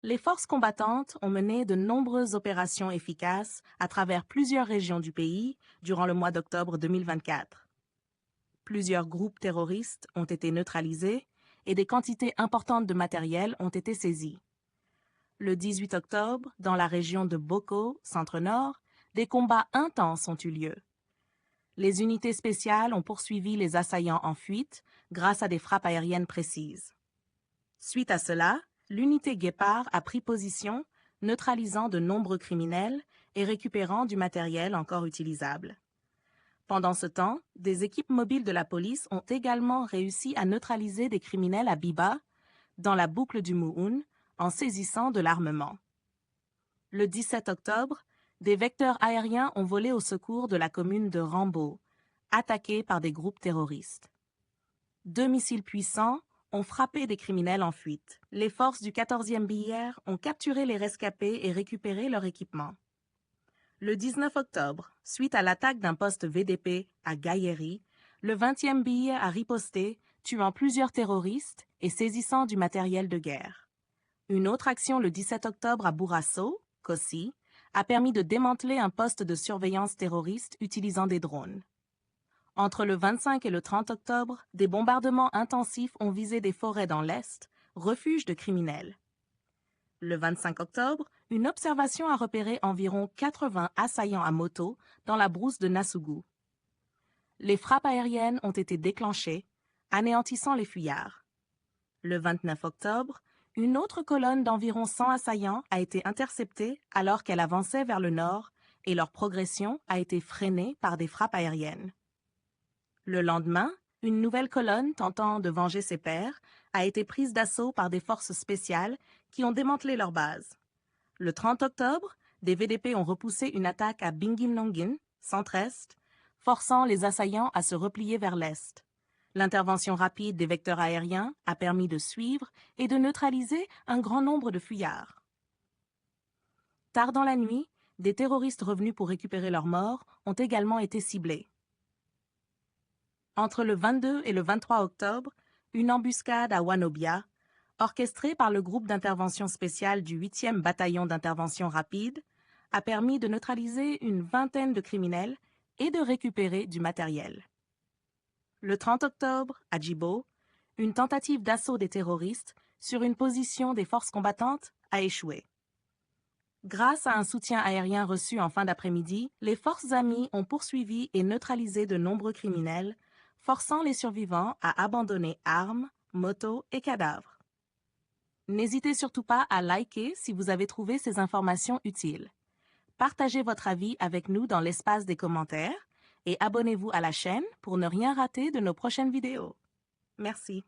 Les forces combattantes ont mené de nombreuses opérations efficaces à travers plusieurs régions du pays durant le mois d'octobre 2024. Plusieurs groupes terroristes ont été neutralisés et des quantités importantes de matériel ont été saisies. Le 18 octobre, dans la région de Boko, centre-nord, des combats intenses ont eu lieu. Les unités spéciales ont poursuivi les assaillants en fuite grâce à des frappes aériennes précises. Suite à cela, l'unité Guépard a pris position, neutralisant de nombreux criminels et récupérant du matériel encore utilisable. Pendant ce temps, des équipes mobiles de la police ont également réussi à neutraliser des criminels à Biba, dans la boucle du Mouhoun, en saisissant de l'armement. Le 17 octobre, des vecteurs aériens ont volé au secours de la commune de Rambo, attaquée par des groupes terroristes. 2 missiles puissants ont frappé des criminels en fuite. Les forces du 14e BIR ont capturé les rescapés et récupéré leur équipement. Le 19 octobre, suite à l'attaque d'un poste VDP à Gaïeri, le 20e BIR a riposté, tuant plusieurs terroristes et saisissant du matériel de guerre. Une autre action le 17 octobre à Bourasso, Kossi, a permis de démanteler un poste de surveillance terroriste utilisant des drones. Entre le 25 et le 30 octobre, des bombardements intensifs ont visé des forêts dans l'Est, refuge de criminels. Le 25 octobre, une observation a repéré environ 80 assaillants à moto dans la brousse de Nassougou. Les frappes aériennes ont été déclenchées, anéantissant les fuyards. Le 29 octobre, une autre colonne d'environ 100 assaillants a été interceptée alors qu'elle avançait vers le nord et leur progression a été freinée par des frappes aériennes. Le lendemain, une nouvelle colonne tentant de venger ses pairs a été prise d'assaut par des forces spéciales qui ont démantelé leur base. Le 30 octobre, des VDP ont repoussé une attaque à Bingin-Longin, centre-est, forçant les assaillants à se replier vers l'est. L'intervention rapide des vecteurs aériens a permis de suivre et de neutraliser un grand nombre de fuyards. Tard dans la nuit, des terroristes revenus pour récupérer leurs morts ont également été ciblés. Entre le 22 et le 23 octobre, une embuscade à Wanobia, orchestrée par le groupe d'intervention spéciale du 8e bataillon d'intervention rapide, a permis de neutraliser une vingtaine de criminels et de récupérer du matériel. Le 30 octobre, à Djibo, une tentative d'assaut des terroristes sur une position des forces combattantes a échoué. Grâce à un soutien aérien reçu en fin d'après-midi, les forces amies ont poursuivi et neutralisé de nombreux criminels, forçant les survivants à abandonner armes, motos et cadavres. N'hésitez surtout pas à liker si vous avez trouvé ces informations utiles. Partagez votre avis avec nous dans l'espace des commentaires et abonnez-vous à la chaîne pour ne rien rater de nos prochaines vidéos. Merci.